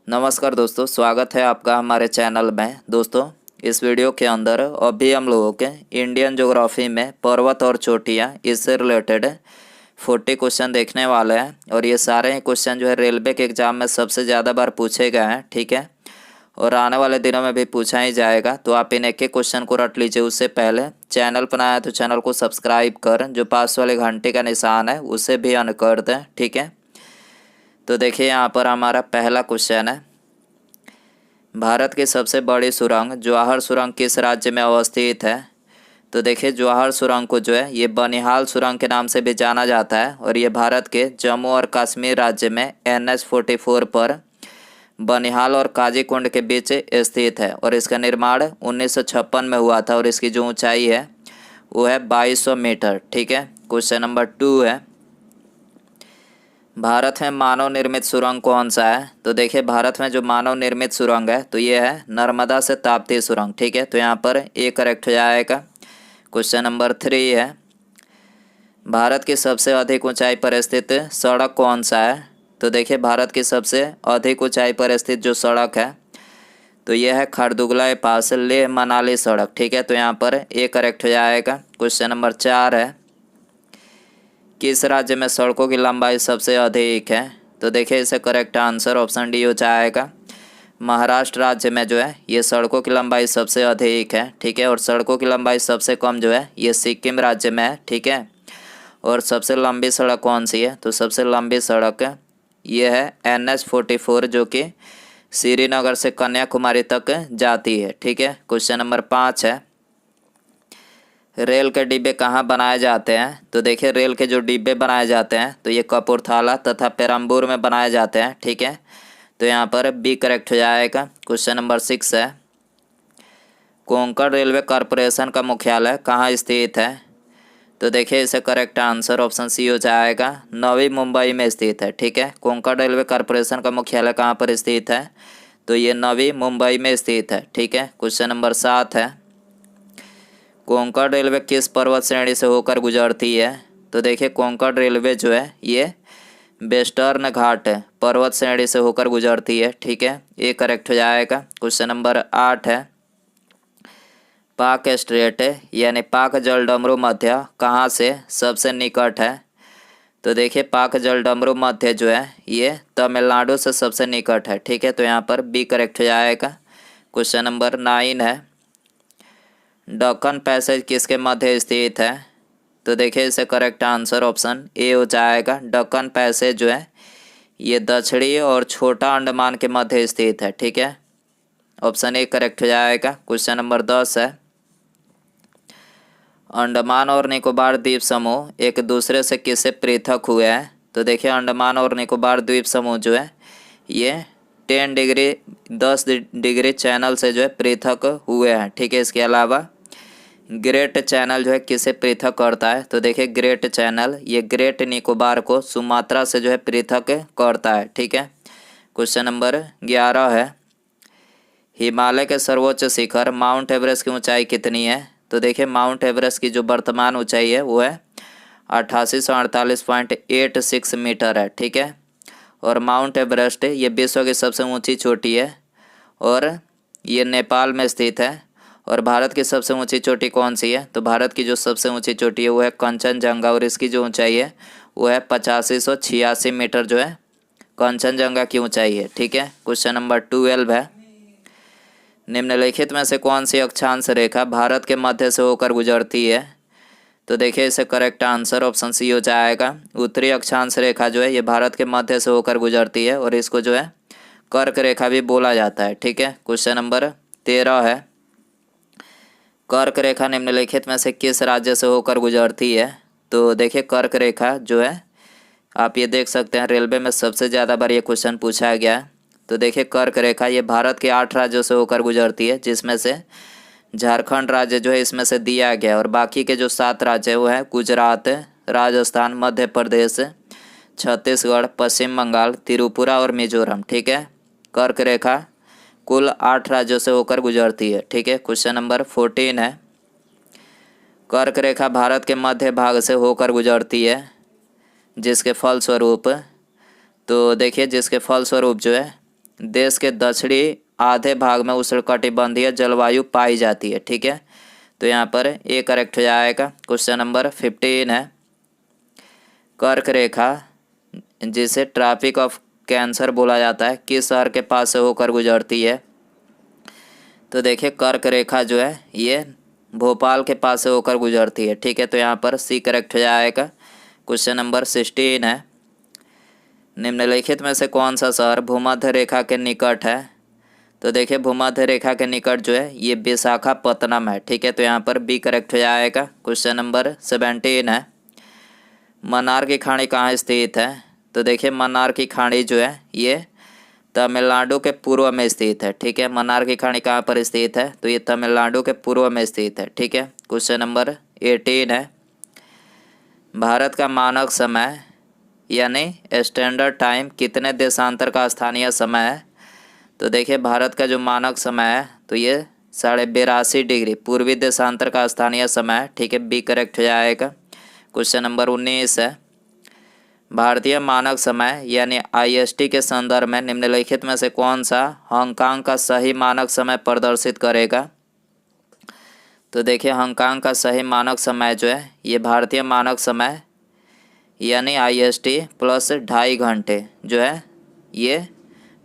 नमस्कार दोस्तों, स्वागत है आपका हमारे चैनल में। दोस्तों, इस वीडियो के अंदर अभी हम लोगों के इंडियन ज्योग्राफी में पर्वत और चोटियाँ इससे रिलेटेड 40 क्वेश्चन देखने वाले हैं। और ये सारे ही क्वेश्चन जो है रेलवे के एग्ज़ाम में सबसे ज़्यादा बार पूछे गए हैं, ठीक है। और आने वाले दिनों में भी पूछा ही जाएगा, तो आप इन एक एक क्वेश्चन को रट लीजिए। उससे पहले चैनल पर आया तो चैनल को सब्सक्राइब कर, जो पास वाले घंटे का निशान है उसे भी ऑन कर दें, ठीक है। तो देखिए यहाँ पर हमारा पहला क्वेश्चन है, भारत की सबसे बड़ी सुरंग जवाहर सुरंग किस राज्य में अवस्थित है। तो देखिए जवाहर सुरंग को जो है ये बनिहाल सुरंग के नाम से भी जाना जाता है, और ये भारत के जम्मू और कश्मीर राज्य में NH 44 पर बनिहाल और काजीकुंड के बीच स्थित है। और इसका निर्माण 1956 में हुआ था, और इसकी जो ऊंचाई है वो है 2200 मीटर, ठीक है। क्वेश्चन नंबर 2 है, भारत में मानव निर्मित सुरंग कौन सा है। तो देखिए भारत में जो मानव निर्मित सुरंग है तो ये है नर्मदा से ताप्ती सुरंग, ठीक है। तो यहाँ पर ए करेक्ट हो जाएगा। क्वेश्चन नंबर 3 है, भारत की सबसे अधिक ऊंचाई पर स्थित सड़क कौन सा है। तो देखिए भारत की सबसे अधिक ऊंचाई पर स्थित जो सड़क है तो यह है खरदुगला के पास लेह मनाली सड़क, ठीक है। तो यहाँ पर ए करेक्ट हो जाएगा। क्वेश्चन नंबर 4 है, किस राज्य में सड़कों की लंबाई सबसे अधिक है। तो देखिए इसे करेक्ट आंसर ऑप्शन डी हो जाएगा। महाराष्ट्र राज्य में जो है ये सड़कों की लंबाई सबसे अधिक है, ठीक है। और सड़कों की लंबाई सबसे कम जो है ये सिक्किम राज्य में है, ठीक है। और सबसे लंबी सड़क कौन सी है। तो सबसे लंबी सड़क ये है NH 44, जो कि श्रीनगर से कन्याकुमारी तक जाती है, ठीक है। क्वेश्चन नंबर 5 है, रेल के डिब्बे कहाँ बनाए जाते हैं। तो देखिए रेल के जो डिब्बे बनाए जाते हैं तो ये कपूरथला तथा पेरम्बूर में बनाए जाते हैं, ठीक है। तो यहाँ पर बी करेक्ट हो जाएगा। क्वेश्चन नंबर 6 है, कोंकण रेलवे कॉरपोरेशन का मुख्यालय कहाँ स्थित है। तो देखिए इसे करेक्ट आंसर ऑप्शन सी हो जाएगा, नवी मुंबई में स्थित है, ठीक है। कोंकण रेलवे कॉरपोरेशन का मुख्यालय कहाँ पर स्थित है। तो ये नवी मुंबई में स्थित है, ठीक है। क्वेश्चन नंबर 7 है, कोंकण रेलवे किस पर्वत श्रेणी से होकर गुजरती है। तो देखिए कोंकण रेलवे जो है ये वेस्टर्न घाट पर्वत श्रेणी से होकर गुजरती है, ठीक है। ये करेक्ट हो जाएगा। क्वेश्चन नंबर 8 है, पाक स्ट्रेट यानी पाक जलडमरू मध्य कहाँ से सबसे निकट है। तो देखिए पाक जलडमरू मध्य जो है ये तमिलनाडु से सबसे निकट है, ठीक है। तो यहाँ पर बी करेक्ट हो जाएगा। क्वेश्चन नंबर 9 है, दक्कन पैसेज किसके मध्य स्थित है। तो देखिए इसे करेक्ट आंसर ऑप्शन ए हो जाएगा। दक्कन पैसेज जो है ये दक्षिणी और छोटा अंडमान के मध्य स्थित है, ठीक है। ऑप्शन ए करेक्ट हो जाएगा। क्वेश्चन नंबर 10 है, अंडमान और निकोबार द्वीप समूह एक दूसरे से किससे पृथक हुए हैं। तो देखिए अंडमान और निकोबार द्वीप समूह जो है ये 10 डिग्री चैनल से जो है पृथक हुए हैं, ठीक है। इसके अलावा ग्रेट चैनल जो है किसे पृथक करता है। तो देखिए ग्रेट चैनल ये ग्रेट निकोबार को सुमात्रा से जो है पृथक करता है, ठीक है। क्वेश्चन नंबर 11 है, हिमालय के सर्वोच्च शिखर माउंट एवरेस्ट की ऊंचाई कितनी है। तो देखिए माउंट एवरेस्ट की जो वर्तमान ऊंचाई है वो है 8848.86 मीटर है, ठीक है। और माउंट एवरेस्ट ये विश्व की सबसे ऊंची चोटी है, और ये नेपाल में स्थित है। और भारत की सबसे ऊंची चोटी कौन सी है। तो भारत की जो सबसे ऊंची चोटी है वो है कंचनजंगा, और इसकी जो ऊंचाई है वो है 8586 मीटर जो है कंचनजंगा की ऊंचाई है, ठीक है। क्वेश्चन नंबर 12 है, निम्नलिखित में से कौन सी अक्षांश रेखा भारत के मध्य से होकर गुजरती है। तो देखिए इसे करेक्ट आंसर ऑप्शन सी हो जाएगा। उत्तरी अक्षांश रेखा जो है ये भारत के मध्य से होकर गुजरती है, और इसको जो है कर्क रेखा भी बोला जाता है, ठीक है। क्वेश्चन नंबर 13 है, कर्क रेखा निम्नलिखित में से किस राज्य से होकर गुजरती है। तो देखिए कर्क रेखा जो है आप ये देख सकते हैं रेलवे में सबसे ज़्यादा बार ये क्वेश्चन पूछा गया है। तो देखिए कर्क रेखा ये भारत के 8 राज्यों से होकर गुजरती है, जिसमें से झारखंड राज्य जो है इसमें से दिया गया, और बाकी के जो 7 राज्य है वो है गुजरात, राजस्थान, मध्य प्रदेश, छत्तीसगढ़, पश्चिम बंगाल, त्रिपुरा और मिजोरम, ठीक है। कर्क रेखा कुल 8 राज्यों से होकर गुजरती है, ठीक है। क्वेश्चन नंबर 14 है, कर्क रेखा भारत के मध्य भाग से होकर गुजरती है, जिसके फलस्वरूप जो है देश के दक्षिणी आधे भाग में उष्णकटिबंधीय जलवायु पाई जाती है। ठीक है, तो यहाँ पर ए करेक्ट हो जाएगा। क्वेश्चन नंबर 15 है, कर्क रेखा जिसे ट्रॉपिक ऑफ कैंसर बोला जाता है किस शहर के पास से होकर गुजरती है? तो देखिए कर्क रेखा जो है ये भोपाल के पास से होकर गुजरती है। ठीक है, तो यहाँ पर सी करेक्ट हो जाएगा। क्वेश्चन नंबर 16 है, निम्नलिखित में से कौन सा शहर भूमध्य रेखा के निकट है? तो देखिए भूमध्य रेखा के निकट जो है ये विशाखापत्तनम है। ठीक है, तो यहाँ पर बी करेक्ट हो जाएगा। क्वेश्चन नंबर 17 है, मन्नार की खाड़ी कहाँ स्थित है? तो देखिए मन्नार की खाड़ी जो है ये तमिलनाडु के पूर्व में स्थित है। ठीक है, मन्नार की खाड़ी कहाँ पर स्थित है? तो ये तमिलनाडु के पूर्व में स्थित है। ठीक है, क्वेश्चन नंबर 18 है, भारत का मानक समय यानी स्टैंडर्ड टाइम कितने देशांतर का स्थानीय समय है? तो देखिए भारत का जो मानक समय है तो ये 82.5 डिग्री पूर्वी देशांतर का स्थानीय समय है। ठीक है, बी करेक्ट हो जाएगा। क्वेश्चन नंबर 19 है, भारतीय मानक समय यानी IST के संदर्भ में निम्नलिखित में से कौन सा हांगकांग का सही मानक समय प्रदर्शित करेगा? तो देखिए हांगकांग का सही मानक समय जो है ये भारतीय मानक समय यानी IST प्लस 2.5 घंटे जो है ये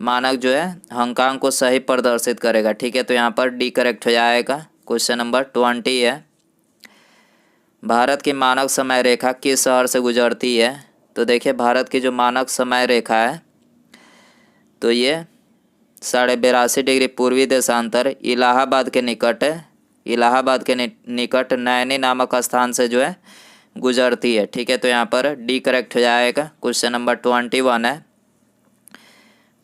मानक जो है हांगकांग को सही प्रदर्शित करेगा। ठीक है, तो यहाँ पर डी करेक्ट हो जाएगा। क्वेश्चन नंबर 20 है, भारत की मानक समय रेखा किस शहर से गुजरती है? तो देखिए भारत की जो मानक समय रेखा है तो ये 82.5 डिग्री पूर्वी देशांतर इलाहाबाद के निकट नैनी नामक स्थान से जो है गुजरती है। ठीक है, तो यहाँ पर डी करेक्ट हो जाएगा। क्वेश्चन नंबर 21 है,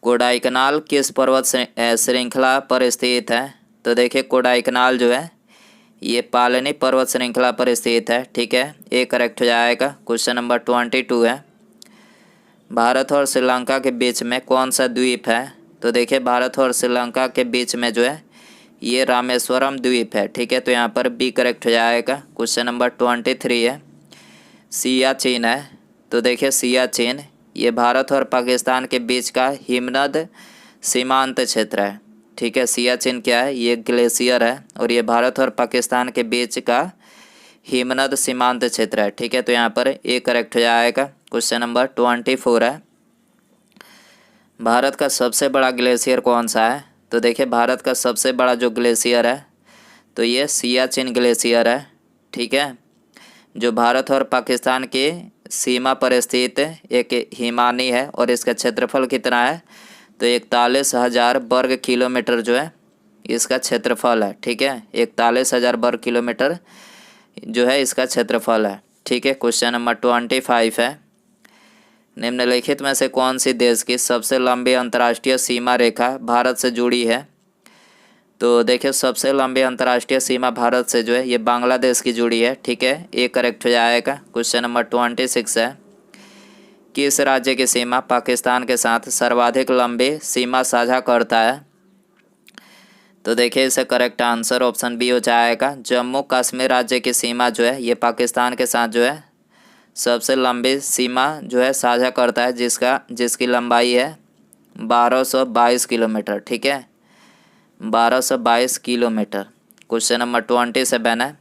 कोडाईकनाल किस पर्वत श्रृंखला पर स्थित है? तो देखिए कोडाईकनाल जो है ये पालनी पर्वत श्रृंखला पर स्थित है। ठीक है, ए करेक्ट हो जाएगा। क्वेश्चन नंबर 22 है, भारत और श्रीलंका के बीच में कौन सा द्वीप है? तो देखिए भारत और श्रीलंका के बीच में जो है ये रामेश्वरम द्वीप है। ठीक है, तो यहाँ पर बी करेक्ट हो जाएगा। क्वेश्चन नंबर 23 है, सियाचिन है। तो देखिए सियाचिन ये भारत और पाकिस्तान के बीच का हिमनद सीमांत क्षेत्र है। ठीक है, सियाचिन क्या है? ये ग्लेशियर है और ये भारत और पाकिस्तान के बीच का हिमनद सीमांत क्षेत्र है। ठीक है, तो यहाँ पर ए करेक्ट हो जाएगा। क्वेश्चन नंबर 24 है, भारत का सबसे बड़ा ग्लेशियर कौन सा है? तो देखिए भारत का सबसे बड़ा जो ग्लेशियर है तो ये सियाचिन ग्लेशियर है। ठीक है, जो भारत और पाकिस्तान की सीमा पर स्थित एक हिमानी है और इसका क्षेत्रफल कितना है? तो 41,000 वर्ग किलोमीटर जो है इसका क्षेत्रफल है। ठीक है, 41,000 वर्ग किलोमीटर जो है इसका क्षेत्रफल है। ठीक है, क्वेश्चन नंबर 25 है, निम्नलिखित में से कौन सी देश की सबसे लंबी अंतर्राष्ट्रीय सीमा रेखा भारत से जुड़ी है? तो देखिए सबसे लंबी अंतर्राष्ट्रीय सीमा भारत से जो है ये बांग्लादेश की जुड़ी है। ठीक है, ये करेक्ट हो जाएगा। क्वेश्चन नंबर 26 है, किस राज्य की सीमा पाकिस्तान के साथ सर्वाधिक लंबी सीमा साझा करता है? तो देखिए इसका करेक्ट आंसर ऑप्शन बी हो जाएगा। जम्मू कश्मीर राज्य की सीमा जो है ये पाकिस्तान के साथ जो है सबसे लंबी सीमा जो है साझा करता है जिसकी लंबाई है 1222 किलोमीटर। ठीक है, 1222 किलोमीटर। क्वेश्चन नंबर 27 है,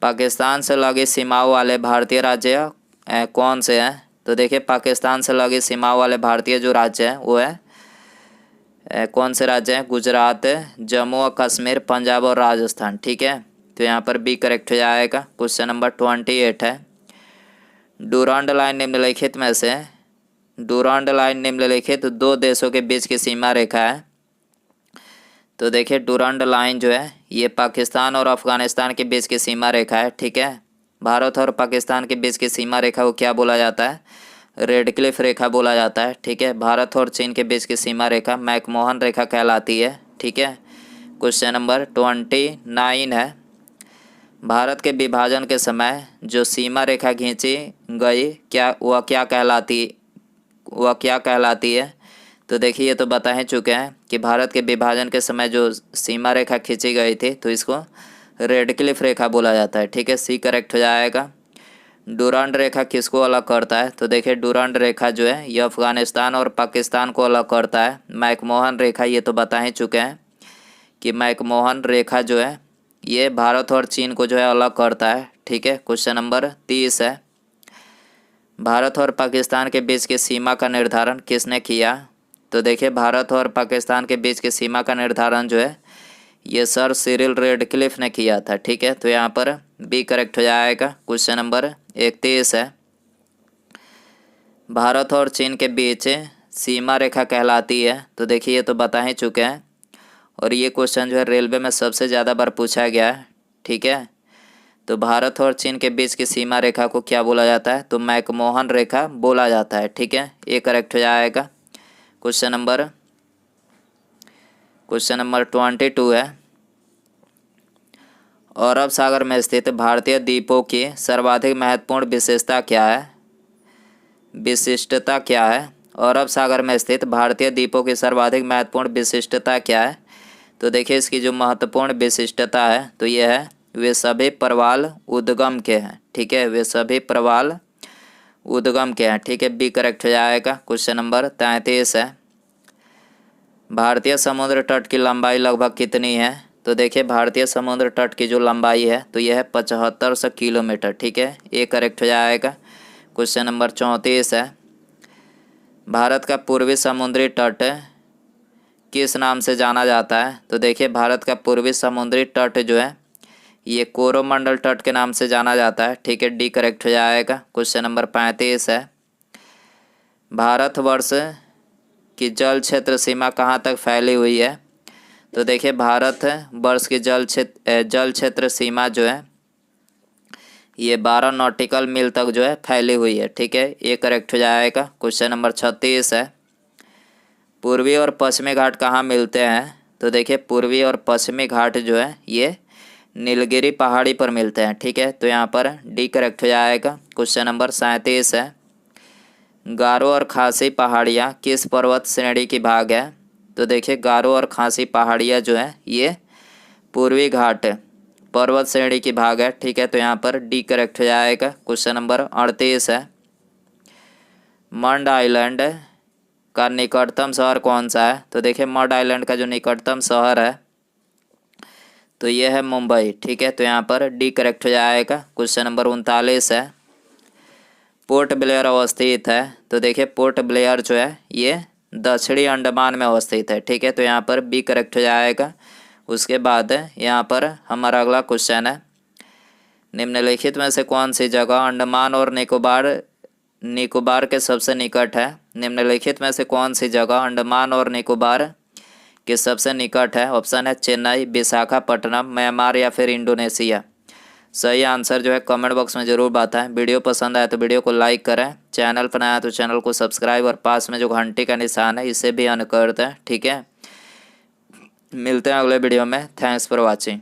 पाकिस्तान से लगी सीमाओं वाले भारतीय राज्य कौन से हैं? तो देखिए पाकिस्तान से लगी सीमाओं वाले भारतीय जो राज्य हैं वो है कौन से राज्य हैं? गुजरात, जम्मू और कश्मीर, पंजाब और राजस्थान। ठीक है, तो यहाँ पर बी करेक्ट हो जाएगा। क्वेश्चन नंबर 28 है, डुरांड लाइन निम्नलिखित दो देशों के बीच की सीमा रेखा है। तो देखिए डुरांड लाइन जो है ये पाकिस्तान और अफगानिस्तान के बीच की सीमा रेखा है। ठीक है, भारत और पाकिस्तान के बीच की सीमा रेखा को क्या बोला जाता है? रेड क्लिफ रेखा बोला जाता है। ठीक है, भारत और चीन के बीच की सीमा रेखा मैकमोहन रेखा कहलाती है। ठीक है, क्वेश्चन नंबर 29 है, भारत के विभाजन के समय जो सीमा रेखा खींची गई वह क्या कहलाती है? तो देखिए ये तो बता ही चुके हैं कि भारत के विभाजन के समय जो सीमा रेखा खींची गई थी तो इसको रेड क्लिफ रेखा बोला जाता है। ठीक है, सी करेक्ट हो जाएगा। डुरांड रेखा किसको अलग करता है? तो देखिए डुरांड रेखा जो है ये अफगानिस्तान और पाकिस्तान को अलग करता है। मैकमोहन रेखा ये तो बता ही चुके हैं कि मैकमोहन रेखा जो है ये भारत और चीन को जो है अलग करता है। ठीक है, क्वेश्चन नंबर 30 है, भारत और पाकिस्तान के बीच की सीमा का निर्धारण किसने किया? तो देखिए भारत और पाकिस्तान के बीच की सीमा का निर्धारण जो है ये सर सिरिल रेडक्लिफ ने किया था। ठीक है, तो यहाँ पर बी करेक्ट हो जाएगा। क्वेश्चन नंबर 31 है, भारत और चीन के बीच सीमा रेखा कहलाती है। तो देखिए ये तो बता ही चुके हैं और ये क्वेश्चन जो है रेलवे में सबसे ज़्यादा बार पूछा गया है। ठीक है, तो भारत और चीन के बीच की सीमा रेखा को क्या बोला जाता है? तो मैकमोहन रेखा बोला जाता है। ठीक है, ये करेक्ट हो जाएगा। क्वेश्चन नंबर 22 है, अरब सागर में स्थित भारतीय द्वीपों की सर्वाधिक महत्वपूर्ण विशेषता क्या है? विशिष्टता क्या है? अरब सागर में स्थित भारतीय द्वीपों की सर्वाधिक महत्वपूर्ण विशिष्टता क्या है? तो देखिए इसकी जो महत्वपूर्ण विशिष्टता है तो ये है वे सभी प्रवाल उद्गम के हैं। ठीक है, वे सभी प्रवाल उद्गम के हैं। ठीक है, बी करेक्ट हो जाएगा। क्वेश्चन नंबर 33 है, भारतीय समुद्र तट की लंबाई लगभग कितनी है? तो देखिए भारतीय समुद्र तट की जो लंबाई है तो यह है 7500 किलोमीटर। ठीक है, ये करेक्ट हो जाएगा। क्वेश्चन नंबर 34 है, भारत का पूर्वी समुद्री तट किस नाम से जाना जाता है? तो देखिए भारत का पूर्वी समुद्री तट जो है ये कोरोमंडल तट के नाम से जाना जाता है। ठीक है, डी करेक्ट हो जाएगा। क्वेश्चन नंबर 35 है, भारतवर्ष की जल क्षेत्र सीमा कहाँ तक फैली हुई है? तो देखिए भारत वर्ष की जल क्षेत्र सीमा जो है ये 12 नॉटिकल मील तक जो है फैली हुई है। ठीक है, ये करेक्ट हो जाएगा। क्वेश्चन नंबर 36 है, पूर्वी और पश्चिमी घाट कहाँ मिलते हैं? तो देखिए पूर्वी और पश्चिमी घाट जो है ये नीलगिरी पहाड़ी पर मिलते हैं। ठीक है, तो यहाँ पर डी करेक्ट हो जाएगा। क्वेश्चन नंबर 37 है, गारो और खासी पहाड़ियाँ किस पर्वत श्रेणी की भाग है? तो देखिए गारो और खासी पहाड़ियाँ जो है ये पूर्वी घाट पर्वत श्रेणी की भाग है। ठीक है, तो यहाँ पर डी करेक्ट हो जाएगा। क्वेश्चन नंबर 38 है, मड आइलैंड का निकटतम शहर कौन सा है? तो देखिए मड आइलैंड का जो निकटतम शहर है तो ये है मुंबई। ठीक है, तो यहाँ पर डी करेक्ट हो जाएगा। क्वेश्चन नंबर 39 है, पोर्ट ब्लेयर अवस्थित है। तो देखिए पोर्ट ब्लेयर जो है ये दक्षिणी अंडमान में अवस्थित है। ठीक है, तो यहाँ पर बी करेक्ट हो जाएगा। उसके बाद यहाँ पर हमारा अगला क्वेश्चन है, निम्नलिखित में से कौन सी जगह अंडमान और निकोबार के सबसे निकट है? निम्नलिखित में से कौन सी जगह अंडमान और निकोबार के सबसे निकट है? ऑप्शन है चेन्नई, विशाखापट्टनम, म्यांमार या फिर इंडोनेशिया। सही आंसर जो है कमेंट बॉक्स में ज़रूर बताएं। वीडियो पसंद आए तो वीडियो को लाइक करें, चैनल पर नया तो चैनल को सब्सक्राइब और पास में जो घंटी का निशान है इसे भी ऑन कर दें। ठीक है, मिलते हैं अगले वीडियो में। Thanks for watching.